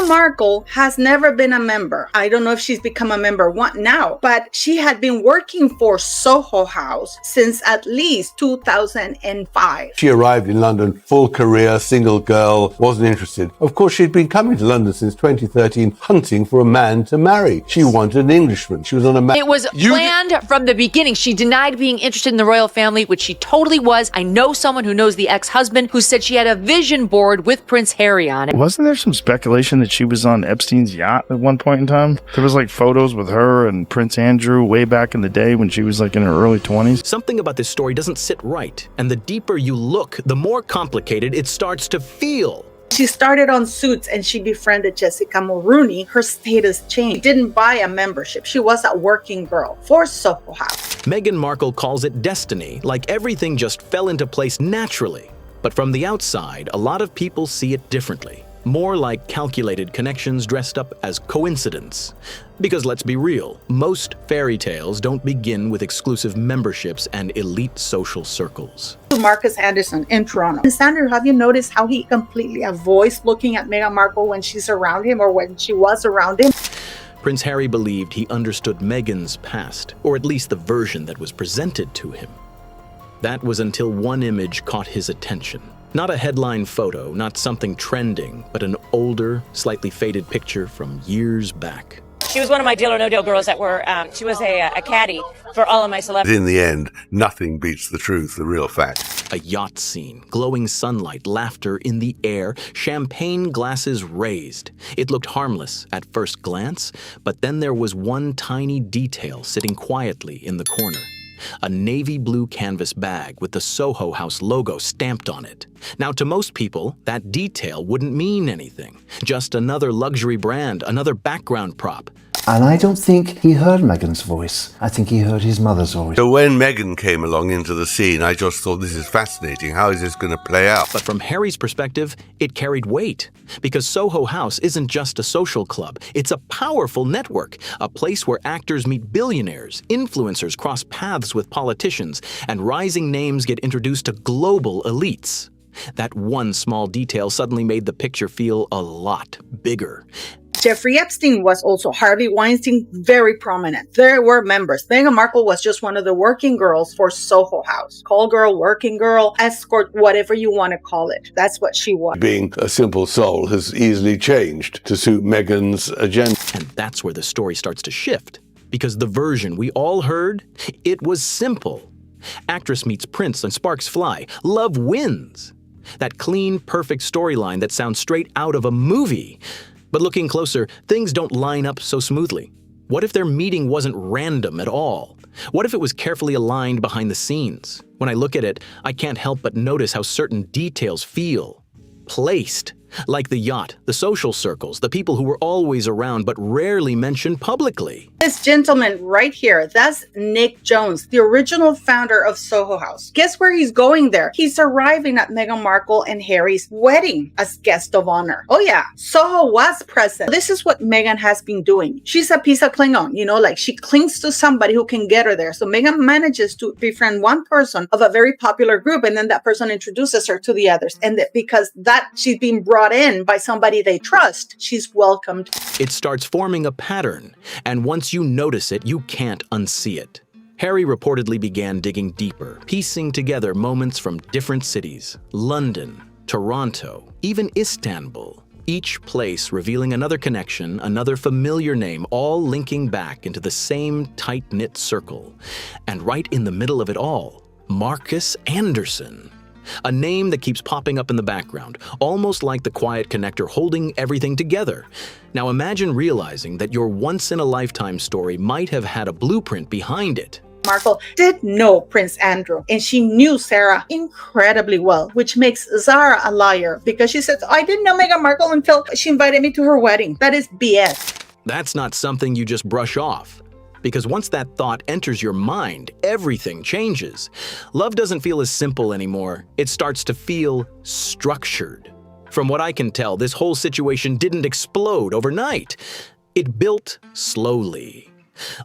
Meghan Markle has never been a member. I don't know if she's become a member now, but she had been working for Soho House since at least 2005. She arrived in London, full career, single girl, wasn't interested. Of course, she'd been coming to London since 2013, hunting for a man to marry. She wanted an Englishman. She was on a It was planned from the beginning. She denied being interested in the royal family, which she totally was. I know someone who knows the ex-husband who said she had a vision board with Prince Harry on it. Wasn't there some speculation that she was on Epstein's yacht at one point in time? There was like photos with her and Prince Andrew way back in the day when she was like in her early 20s. Something about this story doesn't sit right, and the deeper you look, the more complicated it starts to feel. She started on Suits and she befriended Jessica Mulroney. Her status changed. Didn't buy a membership. She was a working girl for Soho House. Meghan Markle calls it destiny, like everything just fell into place naturally. But from the outside, a lot of people see it differently. More like calculated connections dressed up as coincidence. Because let's be real, most fairy tales don't begin with exclusive memberships and elite social circles. Marcus Anderson in Toronto. Sandra, have you noticed how he completely avoids looking at Meghan Markle when she's around him or when she was around him? Prince Harry believed he understood Meghan's past, or at least the version that was presented to him. That was until one image caught his attention. Not a headline photo, not something trending, but an older, slightly faded picture from years back. She was one of my Deal or No Deal girls that were, she was a caddy for all of my celebrities. In the end, nothing beats the truth, the real fact. A yacht scene, glowing sunlight, laughter in the air, champagne glasses raised. It looked harmless at first glance, but then there was one tiny detail sitting quietly in the corner. A navy blue canvas bag with the Soho House logo stamped on it. Now, to most people, that detail wouldn't mean anything. Just another luxury brand, another background prop. And I don't think he heard Meghan's voice. I think he heard his mother's voice. So when Meghan came along into the scene, I just thought, this is fascinating. How is this going to play out? But from Harry's perspective, it carried weight. Because Soho House isn't just a social club. It's a powerful network, a place where actors meet billionaires, influencers cross paths with politicians, and rising names get introduced to global elites. That one small detail suddenly made the picture feel a lot bigger. Jeffrey Epstein was also Harvey Weinstein, very prominent. There were members. Meghan Markle was just one of the working girls for Soho House. Call girl, working girl, escort, whatever you want to call it. That's what she was. Being a simple soul has easily changed to suit Meghan's agenda. And that's where the story starts to shift. Because the version we all heard, it was simple. Actress meets prince and sparks fly. Love wins. That clean, perfect storyline that sounds straight out of a movie. But looking closer, things don't line up so smoothly. What if their meeting wasn't random at all? What if it was carefully aligned behind the scenes? When I look at it, I can't help but notice how certain details feel placed. Like the yacht, the social circles, the people who were always around but rarely mentioned publicly. This gentleman right here, that's Nick Jones, the original founder of Soho House. Guess where he's going there? He's arriving at Meghan Markle and Harry's wedding as guest of honor. Oh yeah, Soho was present. This is what Meghan has been doing. She's a piece of Klingon, like she clings to somebody who can get her there. So Meghan manages to befriend one person of a very popular group, and then that person introduces her to the others. And because that she's being brought in by somebody they trust, she's welcomed. It starts forming a pattern, and once you notice it, you can't unsee it. Harry reportedly began digging deeper, piecing together moments from different cities, London, Toronto, even Istanbul. Each place revealing another connection, another familiar name, all linking back into the same tight-knit circle. And right in the middle of it all, Marcus Anderson. A name that keeps popping up in the background, almost like the quiet connector holding everything together. Now imagine realizing that your once-in-a-lifetime story might have had a blueprint behind it. Markle did know Prince Andrew, and she knew Sarah incredibly well, which makes Zara a liar because she said, I didn't know Meghan Markle until she invited me to her wedding. That is BS. That's not something you just brush off. Because once that thought enters your mind, everything changes. Love doesn't feel as simple anymore. It starts to feel structured. From what I can tell, this whole situation didn't explode overnight. It built slowly.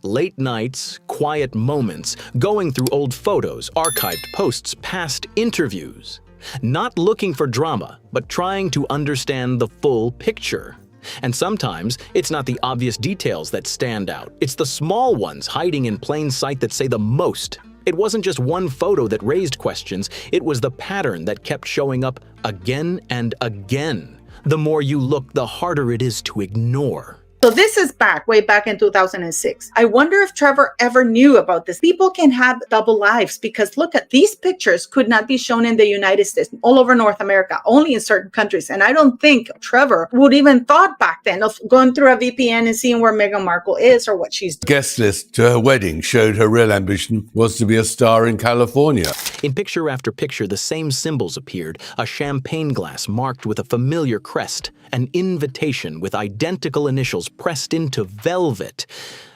Late nights, quiet moments, going through old photos, archived posts, past interviews. Not looking for drama, but trying to understand the full picture. And sometimes, it's not the obvious details that stand out. It's the small ones hiding in plain sight that say the most. It wasn't just one photo that raised questions, it was the pattern that kept showing up again and again. The more you look, the harder it is to ignore. So this is way back in 2006. I wonder if Trevor ever knew about this. People can have double lives because look at these pictures could not be shown in the United States, all over North America, only in certain countries. And I don't think Trevor would even thought back then of going through a VPN and seeing where Meghan Markle is or what she's doing. Guest list to her wedding showed her real ambition was to be a star in California. In picture after picture, the same symbols appeared, a champagne glass marked with a familiar crest, an invitation with identical initials pressed into velvet.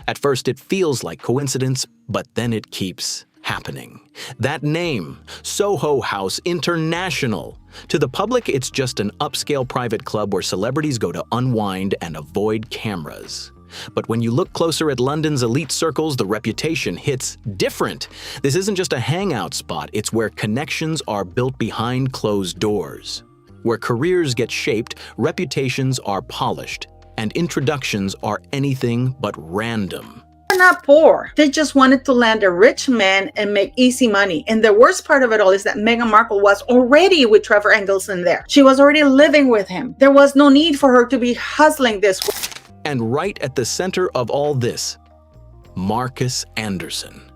At first it feels like coincidence, but then it keeps happening. That name, Soho House International. To the public, it's just an upscale private club where celebrities go to unwind and avoid cameras. But when you look closer at London's elite circles, the reputation hits different. This isn't just a hangout spot, it's where connections are built behind closed doors. Where careers get shaped, reputations are polished, and introductions are anything but random. They're not poor. They just wanted to land a rich man and make easy money. And the worst part of it all is that Meghan Markle was already with Trevor Engelson there. She was already living with him. There was no need for her to be hustling this way. And right at the center of all this, Marcus Anderson.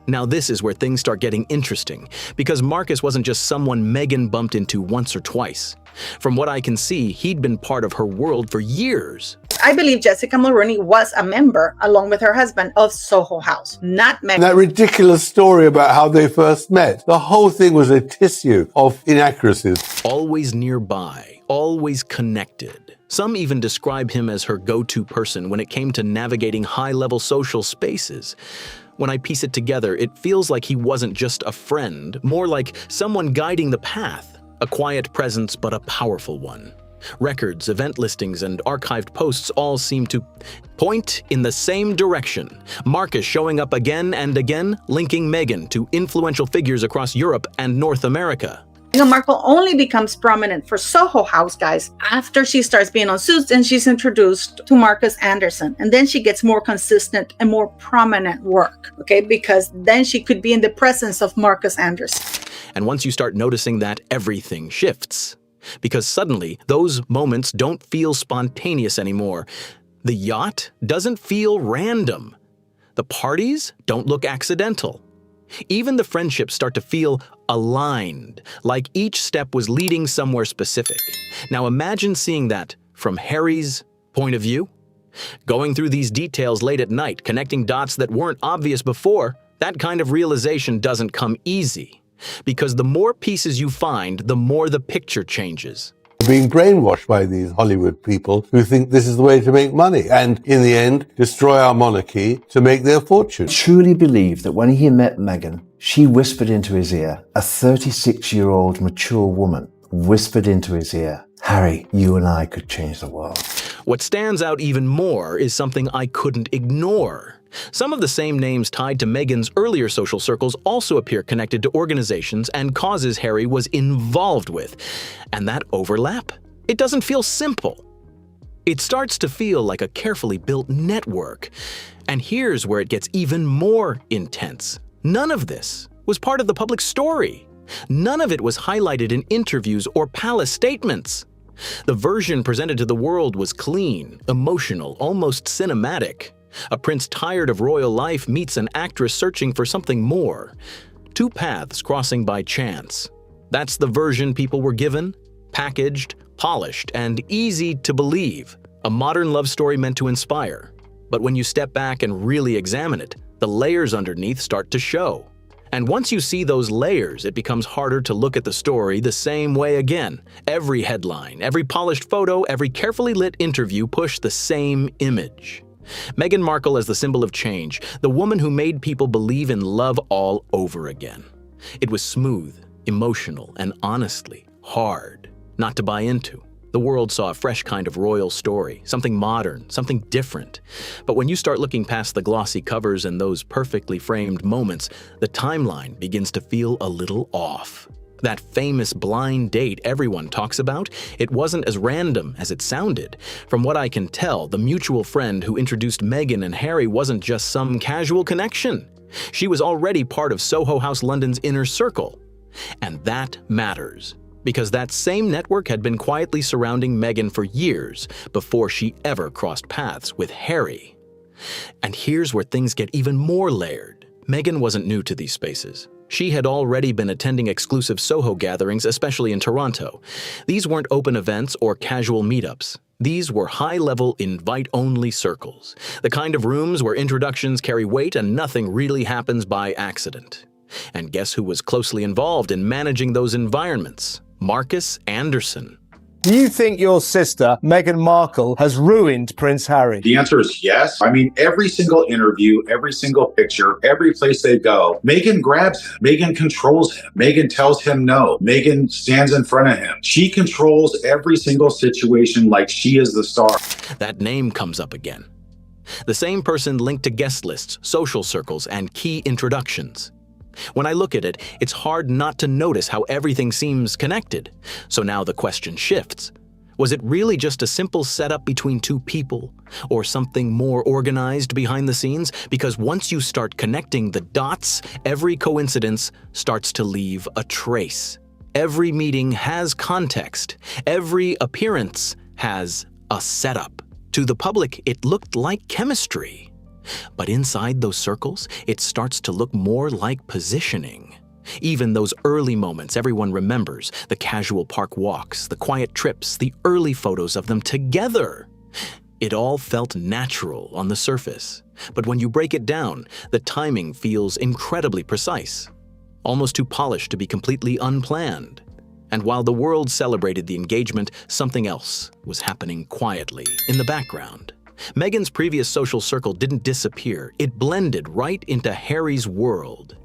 Now this is where things start getting interesting, because Marcus wasn't just someone Meghan bumped into once or twice. From what I can see, he'd been part of her world for years. I believe Jessica Mulroney was a member, along with her husband, of Soho House, not Meghan. That ridiculous story about how they first met, the whole thing was a tissue of inaccuracies. Always nearby, always connected. Some even describe him as her go-to person when it came to navigating high-level social spaces. When I piece it together, it feels like he wasn't just a friend, more like someone guiding the path, a quiet presence but a powerful one. Records, event listings, and archived posts all seem to point in the same direction. Marcus showing up again and again, linking Meghan to influential figures across Europe and North America. Meghan Markle only becomes prominent for Soho House, guys, after she starts being on Suits and she's introduced to Marcus Anderson. And then she gets more consistent and more prominent work, okay? Because then she could be in the presence of Marcus Anderson. And once you start noticing that, everything shifts. Because suddenly, those moments don't feel spontaneous anymore. The yacht doesn't feel random. The parties don't look accidental. Even the friendships start to feel aligned, like each step was leading somewhere specific. Now imagine seeing that from Harry's point of view. Going through these details late at night, connecting dots that weren't obvious before, that kind of realization doesn't come easy. Because the more pieces you find, the more the picture changes. Being brainwashed by these Hollywood people who think this is the way to make money and, in the end, destroy our monarchy to make their fortune. Truly believe that when he met Meghan, she whispered into his ear, a 36-year-old mature woman whispered into his ear, "Harry, you and I could change the world." What stands out even more is something I couldn't ignore. Some of the same names tied to Meghan's earlier social circles also appear connected to organizations and causes Harry was involved with. And that overlap? It doesn't feel simple. It starts to feel like a carefully built network. And here's where it gets even more intense. None of this was part of the public story. None of it was highlighted in interviews or palace statements. The version presented to the world was clean, emotional, almost cinematic. A prince tired of royal life meets an actress searching for something more. Two paths crossing by chance. That's the version people were given, packaged, polished, and easy to believe. A modern love story meant to inspire. But when you step back and really examine it, the layers underneath start to show. And once you see those layers, it becomes harder to look at the story the same way again. Every headline, every polished photo, every carefully lit interview push the same image. Meghan Markle as the symbol of change, the woman who made people believe in love all over again. It was smooth, emotional, and honestly hard not to buy into. The world saw a fresh kind of royal story, something modern, something different. But when you start looking past the glossy covers and those perfectly framed moments, the timeline begins to feel a little off. That famous blind date everyone talks about, it wasn't as random as it sounded. From what I can tell, the mutual friend who introduced Meghan and Harry wasn't just some casual connection. She was already part of Soho House London's inner circle. And that matters, because that same network had been quietly surrounding Meghan for years before she ever crossed paths with Harry. And here's where things get even more layered. Meghan wasn't new to these spaces. She had already been attending exclusive Soho gatherings, especially in Toronto. These weren't open events or casual meetups. These were high-level, invite-only circles, the kind of rooms where introductions carry weight and nothing really happens by accident. And guess who was closely involved in managing those environments? Marcus Anderson. Do you think your sister, Meghan Markle, has ruined Prince Harry? The answer is yes. I mean, every single interview, every single picture, every place they go, Meghan grabs him. Meghan controls him. Meghan tells him no. Meghan stands in front of him. She controls every single situation like she is the star. That name comes up again. The same person linked to guest lists, social circles, and key introductions. When I look at it, it's hard not to notice how everything seems connected. So now the question shifts. Was it really just a simple setup between two people, or something more organized behind the scenes? Because once you start connecting the dots, every coincidence starts to leave a trace. Every meeting has context. Every appearance has a setup. To the public, it looked like chemistry. But inside those circles, it starts to look more like positioning. Even those early moments everyone remembers, the casual park walks, the quiet trips, the early photos of them together. It all felt natural on the surface. But when you break it down, the timing feels incredibly precise, almost too polished to be completely unplanned. And while the world celebrated the engagement, something else was happening quietly in the background. Meghan's previous social circle didn't disappear. It blended right into Harry's world.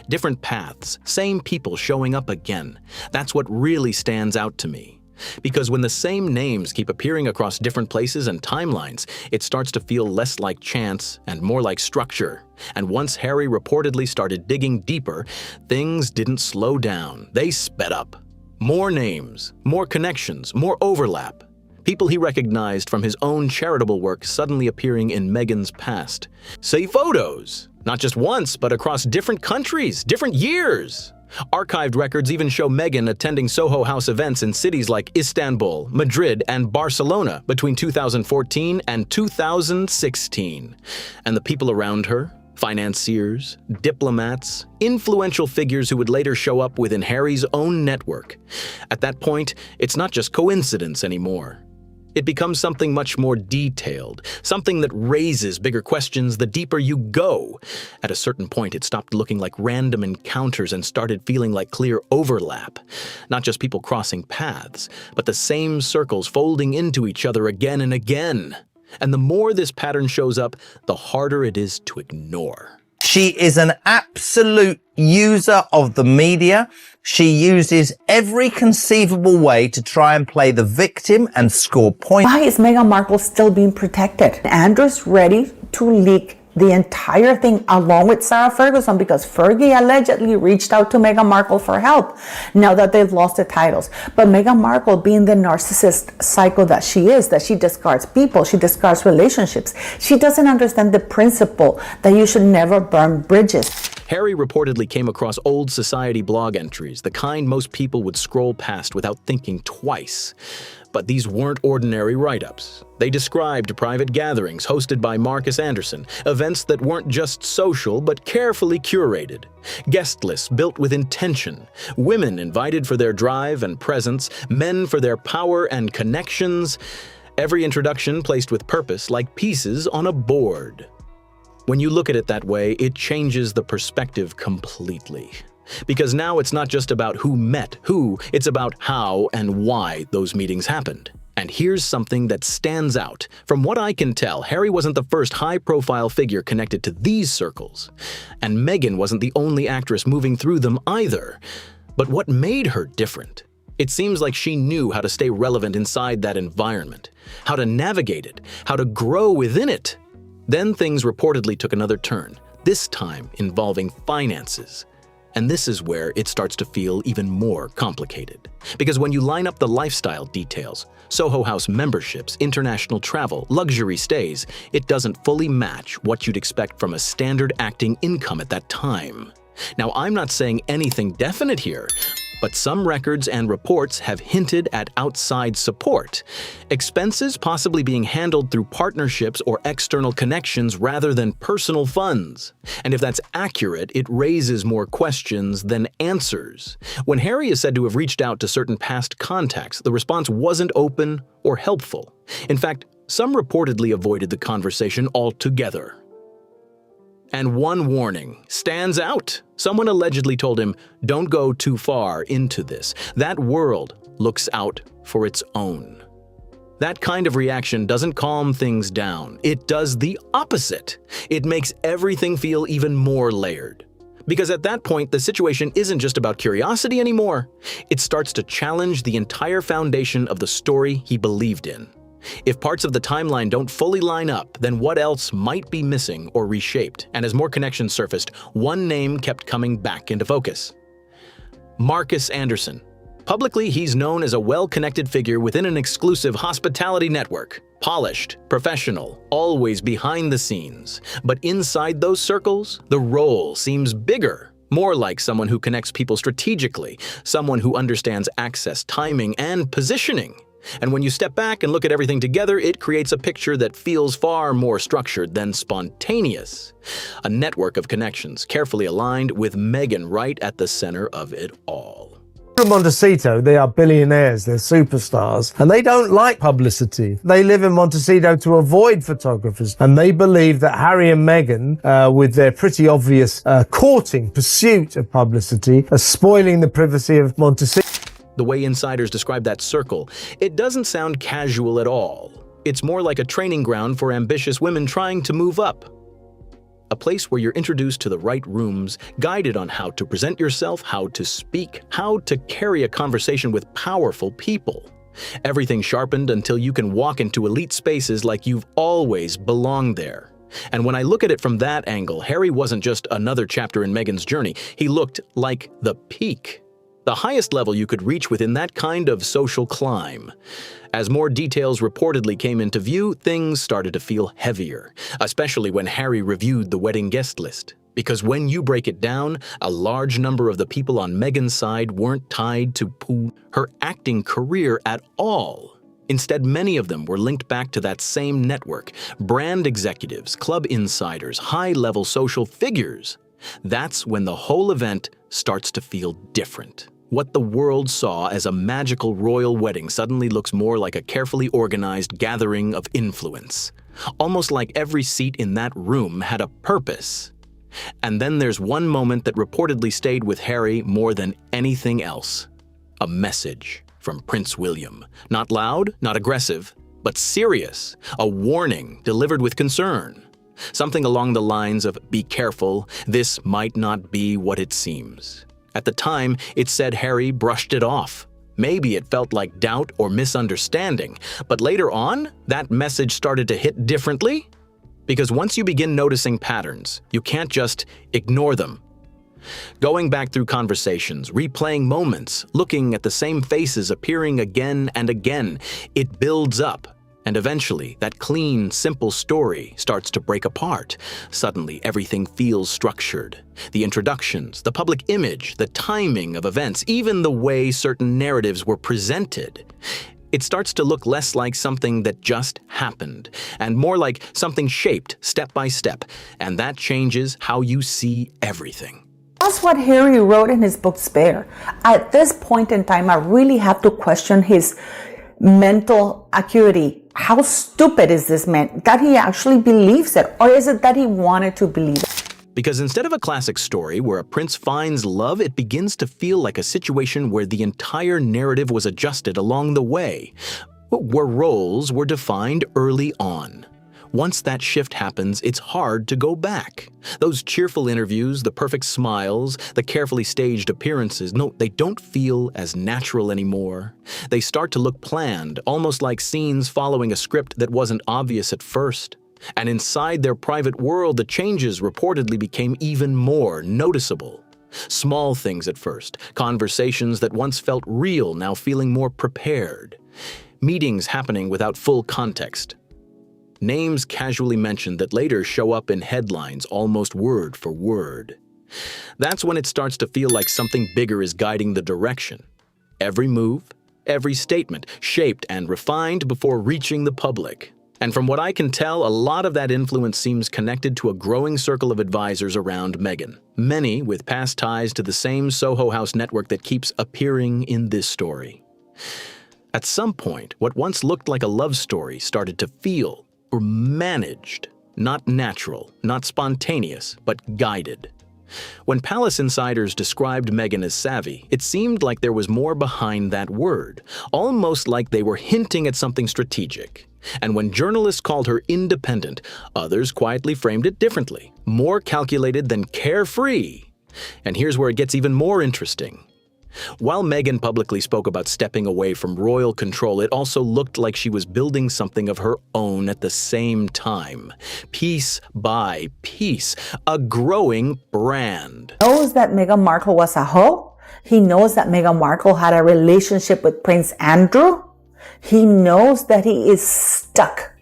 Different paths, same people showing up again. That's what really stands out to me. Because when the same names keep appearing across different places and timelines, it starts to feel less like chance and more like structure. And once Harry reportedly started digging deeper, things didn't slow down. They sped up. More names, more connections, more overlap. People he recognized from his own charitable work suddenly appearing in Meghan's past. Say photos, not just once, but across different countries, different years. Archived records even show Meghan attending Soho House events in cities like Istanbul, Madrid, and Barcelona between 2014 and 2016. And the people around her? Financiers, diplomats, influential figures who would later show up within Harry's own network. At that point, it's not just coincidence anymore. It becomes something much more detailed, something that raises bigger questions the deeper you go. At a certain point, it stopped looking like random encounters and started feeling like clear overlap. Not just people crossing paths, but the same circles folding into each other again and again. And the more this pattern shows up, the harder it is to ignore. She is an absolute user of the media. She uses every conceivable way to try and play the victim and score points. Why is Meghan Markle still being protected? Andrew's ready to leak the entire thing along with Sarah Ferguson because Fergie allegedly reached out to Meghan Markle for help now that they've lost the titles. But Meghan Markle, being the narcissist psycho that she is, that she discards people, she discards relationships, she doesn't understand the principle that you should never burn bridges. Harry reportedly came across old society blog entries, the kind most people would scroll past without thinking twice. But these weren't ordinary write-ups. They described private gatherings hosted by Marcus Anderson, events that weren't just social but carefully curated, guest lists built with intention, women invited for their drive and presence, men for their power and connections, every introduction placed with purpose like pieces on a board. When you look at it that way, it changes the perspective completely. Because now it's not just about who met who, it's about how and why those meetings happened. And here's something that stands out. From what I can tell, Harry wasn't the first high-profile figure connected to these circles. And Meghan wasn't the only actress moving through them either. But what made her different? It seems like she knew how to stay relevant inside that environment, how to navigate it, how to grow within it. Then things reportedly took another turn, this time involving finances. And this is where it starts to feel even more complicated. Because when you line up the lifestyle details, Soho House memberships, international travel, luxury stays, it doesn't fully match what you'd expect from a standard acting income at that time. Now, I'm not saying anything definite here, but some records and reports have hinted at outside support, expenses possibly being handled through partnerships or external connections rather than personal funds. And if that's accurate, it raises more questions than answers. When Harry is said to have reached out to certain past contacts, the response wasn't open or helpful. In fact, some reportedly avoided the conversation altogether. And one warning stands out. Someone allegedly told him, "Don't go too far into this. That world looks out for its own." That kind of reaction doesn't calm things down. It does the opposite. It makes everything feel even more layered. Because at that point, the situation isn't just about curiosity anymore. It starts to challenge the entire foundation of the story he believed in. If parts of the timeline don't fully line up, then what else might be missing or reshaped? And as more connections surfaced, one name kept coming back into focus. Marcus Anderson. Publicly, he's known as a well-connected figure within an exclusive hospitality network. Polished, professional, always behind the scenes. But inside those circles, the role seems bigger. More like someone who connects people strategically, someone who understands access, timing, and positioning. And when you step back and look at everything together, it creates a picture that feels far more structured than spontaneous. A network of connections, carefully aligned with Meghan right at the center of it all. From Montecito, they are billionaires, they're superstars, and they don't like publicity. They live in Montecito to avoid photographers, and they believe that Harry and Meghan, with their pretty obvious courting pursuit of publicity, are spoiling the privacy of Montecito. The way insiders describe that circle, it doesn't sound casual at all. It's more like a training ground for ambitious women trying to move up. A place where you're introduced to the right rooms, guided on how to present yourself, how to speak, how to carry a conversation with powerful people. Everything sharpened until you can walk into elite spaces like you've always belonged there. And when I look at it from that angle, Harry wasn't just another chapter in Meghan's journey. He looked like the peak. The highest level you could reach within that kind of social climb. As more details reportedly came into view, things started to feel heavier, especially when Harry reviewed the wedding guest list. Because when you break it down, a large number of the people on Meghan's side weren't tied to her acting career at all. Instead, many of them were linked back to that same network: brand executives, club insiders, high-level social figures. That's when the whole event starts to feel different. What the world saw as a magical royal wedding suddenly looks more like a carefully organized gathering of influence. Almost like every seat in that room had a purpose. And then there's one moment that reportedly stayed with Harry more than anything else. A message from Prince William. Not loud, not aggressive, but serious. A warning delivered with concern. Something along the lines of, "Be careful, this might not be what it seems." At the time, it said Harry brushed it off. Maybe it felt like doubt or misunderstanding, but later on, that message started to hit differently. Because once you begin noticing patterns, you can't just ignore them. Going back through conversations, replaying moments, looking at the same faces appearing again and again, it builds up. And eventually, that clean, simple story starts to break apart. Suddenly, everything feels structured. The introductions, the public image, the timing of events, even the way certain narratives were presented. It starts to look less like something that just happened, and more like something shaped step by step. And that changes how you see everything. That's what Harry wrote in his book Spare. At this point in time, I really have to question his mental acuity. How stupid is this man that he actually believes it? Or is it that he wanted to believe it? Because instead of a classic story where a prince finds love, it begins to feel like a situation where the entire narrative was adjusted along the way, where roles were defined early on. Once that shift happens, it's hard to go back. Those cheerful interviews, the perfect smiles, the carefully staged appearances, no, they don't feel as natural anymore. They start to look planned, almost like scenes following a script that wasn't obvious at first. And inside their private world, the changes reportedly became even more noticeable. Small things at first, conversations that once felt real now feeling more prepared. Meetings happening without full context. Names casually mentioned that later show up in headlines almost word for word. That's when it starts to feel like something bigger is guiding the direction. Every move, every statement, shaped and refined before reaching the public. And from what I can tell, a lot of that influence seems connected to a growing circle of advisors around Meghan, many with past ties to the same Soho House network that keeps appearing in this story. At some point, what once looked like a love story started to feel, or managed, not natural, not spontaneous, but guided. When palace insiders described Meghan as savvy, it seemed like there was more behind that word, almost like they were hinting at something strategic. And when journalists called her independent, others quietly framed it differently, more calculated than carefree. And here's where it gets even more interesting. While Meghan publicly spoke about stepping away from royal control, it also looked like she was building something of her own at the same time. Piece by piece, a growing brand. He knows that Meghan Markle was a hoe. He knows that Meghan Markle had a relationship with Prince Andrew. He knows that he is stuck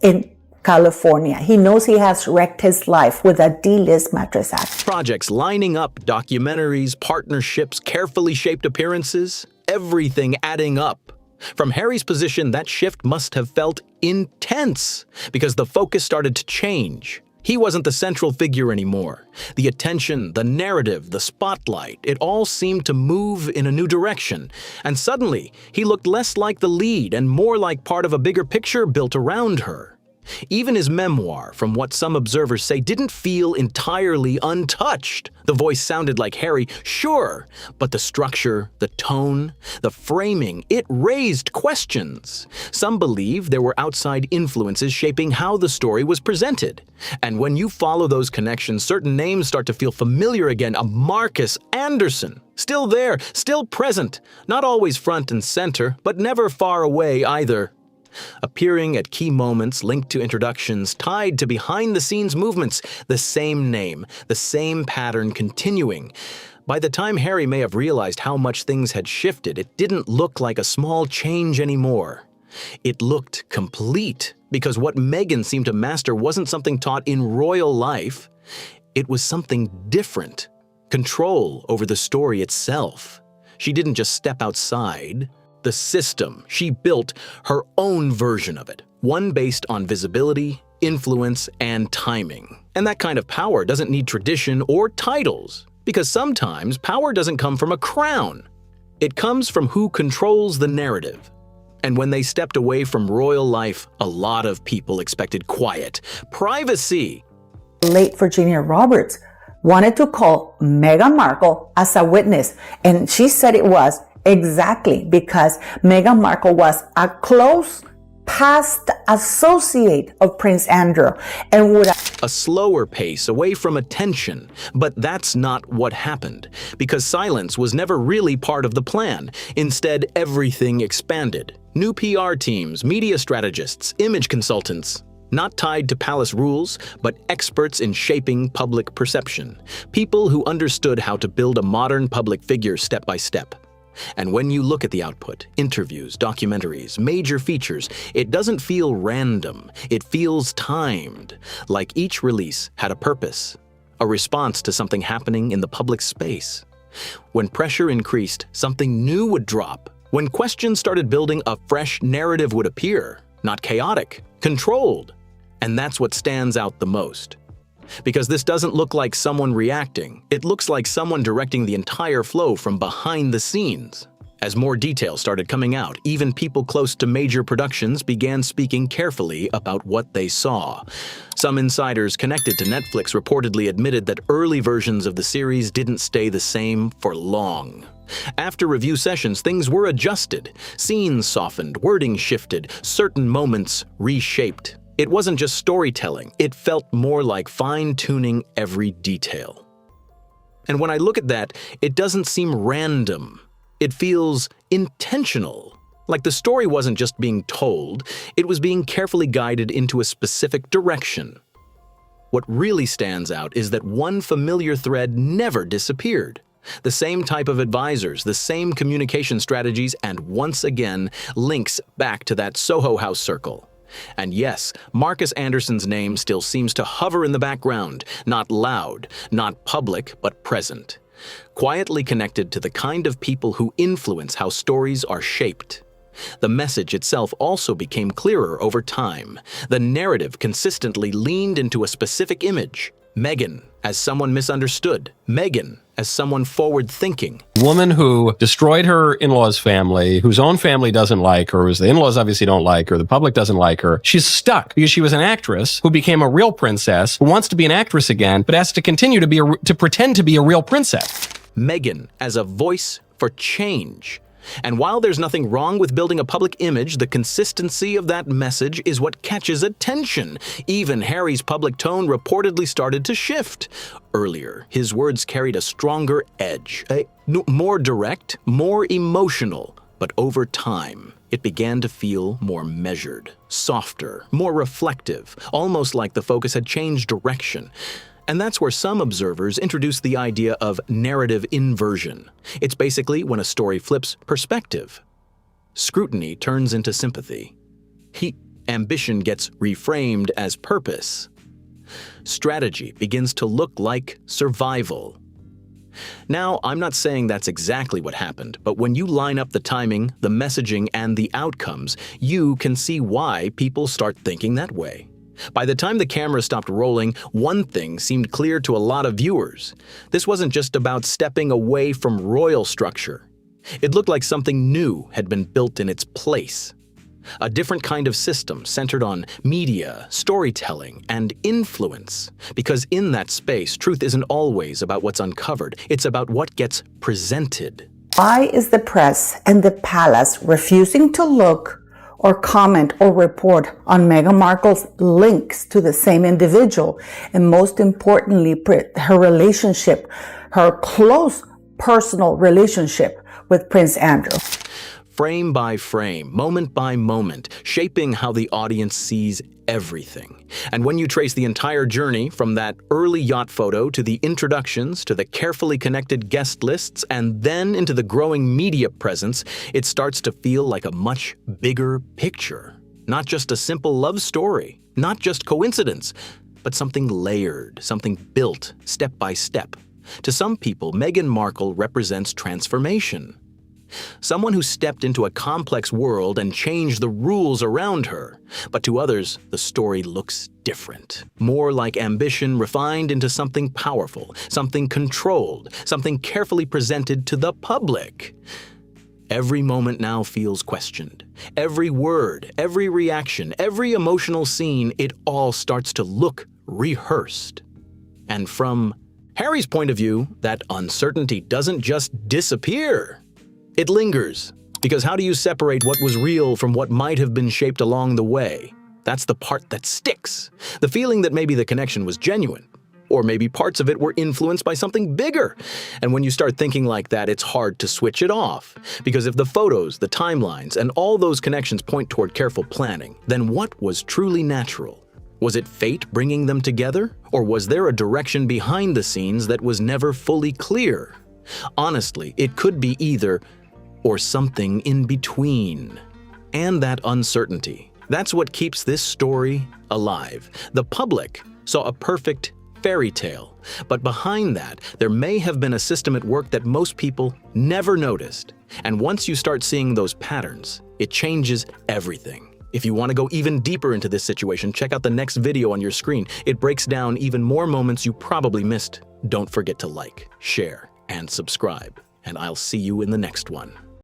in California. He knows he has wrecked his life with a D-list mattress act. Projects lining up, documentaries, partnerships, carefully shaped appearances, everything adding up. From Harry's position, that shift must have felt intense because the focus started to change. He wasn't the central figure anymore. The attention, the narrative, the spotlight, it all seemed to move in a new direction. And suddenly, he looked less like the lead and more like part of a bigger picture built around her. Even his memoir, from what some observers say, didn't feel entirely untouched. The voice sounded like Harry, sure, but the structure, the tone, the framing, it raised questions. Some believe there were outside influences shaping how the story was presented. And when you follow those connections, certain names start to feel familiar again. A Marcus Anderson, still there, still present, not always front and center, but never far away either. Appearing at key moments linked to introductions tied to behind-the-scenes movements, the same name, the same pattern continuing. By the time Harry may have realized how much things had shifted, it didn't look like a small change anymore. It looked complete, because what Meghan seemed to master wasn't something taught in royal life. It was something different. Control over the story itself. She didn't just step outside. The system, she built her own version of it, one based on visibility, influence, and timing. And that kind of power doesn't need tradition or titles, because sometimes power doesn't come from a crown. It comes from who controls the narrative. And when they stepped away from royal life, a lot of people expected quiet, privacy. Late Virginia Roberts wanted to call Meghan Markle as a witness, and she said it was exactly because Meghan Markle was a close past associate of Prince Andrew and would a slower pace away from attention. But that's not what happened, because silence was never really part of the plan. Instead, everything expanded. New PR teams, media strategists, image consultants. Not tied to palace rules, but experts in shaping public perception. People who understood how to build a modern public figure step by step. And when you look at the output, interviews, documentaries, major features, it doesn't feel random. It feels timed, like each release had a purpose, a response to something happening in the public space. When pressure increased, something new would drop. When questions started building, a fresh narrative would appear, not chaotic, controlled. And that's what stands out the most. Because this doesn't look like someone reacting, it looks like someone directing the entire flow from behind the scenes. As more details started coming out, even people close to major productions began speaking carefully about what they saw. Some insiders connected to Netflix reportedly admitted that early versions of the series didn't stay the same for long. After review sessions, things were adjusted. Scenes softened, wording shifted, certain moments reshaped. It wasn't just storytelling, it felt more like fine-tuning every detail. And when I look at that, it doesn't seem random. It feels intentional. Like the story wasn't just being told, it was being carefully guided into a specific direction. What really stands out is that one familiar thread never disappeared. The same type of advisors, the same communication strategies, and once again, links back to that Soho House circle. And yes, Marcus Anderson's name still seems to hover in the background, not loud, not public, but present. Quietly connected to the kind of people who influence how stories are shaped. The message itself also became clearer over time. The narrative consistently leaned into a specific image. Meghan as someone misunderstood. Meghan as someone forward-thinking. Woman who destroyed her in-laws' family, whose own family doesn't like her, whose the in-laws obviously don't like her, the public doesn't like her. She's stuck because she was an actress who became a real princess, who wants to be an actress again, but has to continue to pretend to be a real princess. Meghan as a voice for change. And while there's nothing wrong with building a public image, the consistency of that message is what catches attention. Even Harry's public tone reportedly started to shift. Earlier, his words carried a stronger edge, more direct, more emotional. But over time, it began to feel more measured, softer, more reflective, almost like the focus had changed direction. And that's where some observers introduce the idea of narrative inversion. It's basically when a story flips perspective. Scrutiny turns into sympathy. Ambition gets reframed as purpose. Strategy begins to look like survival. Now, I'm not saying that's exactly what happened, but when you line up the timing, the messaging, and the outcomes, you can see why people start thinking that way. By the time the camera stopped rolling, one thing seemed clear to a lot of viewers. This wasn't just about stepping away from royal structure. It looked like something new had been built in its place. A different kind of system centered on media, storytelling, and influence. Because in that space, truth isn't always about what's uncovered. It's about what gets presented. Why is the press and the palace refusing to look or comment or report on Meghan Markle's links to the same individual, and most importantly, her relationship, her close personal relationship with Prince Andrew? Frame by frame, moment by moment, shaping how the audience sees everything. And when you trace the entire journey from that early yacht photo to the introductions to the carefully connected guest lists and then into the growing media presence, it starts to feel like a much bigger picture. Not just a simple love story, not just coincidence, but something layered, something built step by step. To some people, Meghan Markle represents transformation. Someone who stepped into a complex world and changed the rules around her. But to others, the story looks different. More like ambition refined into something powerful, something controlled, something carefully presented to the public. Every moment now feels questioned. Every word, every reaction, every emotional scene, it all starts to look rehearsed. And from Harry's point of view, that uncertainty doesn't just disappear. It lingers, because how do you separate what was real from what might have been shaped along the way? That's the part that sticks. The feeling that maybe the connection was genuine, or maybe parts of it were influenced by something bigger. And when you start thinking like that, it's hard to switch it off. Because if the photos, the timelines, and all those connections point toward careful planning, then what was truly natural? Was it fate bringing them together? Or was there a direction behind the scenes that was never fully clear? Honestly, it could be either or something in between. And that uncertainty, that's what keeps this story alive. The public saw a perfect fairy tale, but behind that, there may have been a system at work that most people never noticed. And once you start seeing those patterns, it changes everything. If you want to go even deeper into this situation, check out the next video on your screen. It breaks down even more moments you probably missed. Don't forget to like, share, and subscribe, and I'll see you in the next one.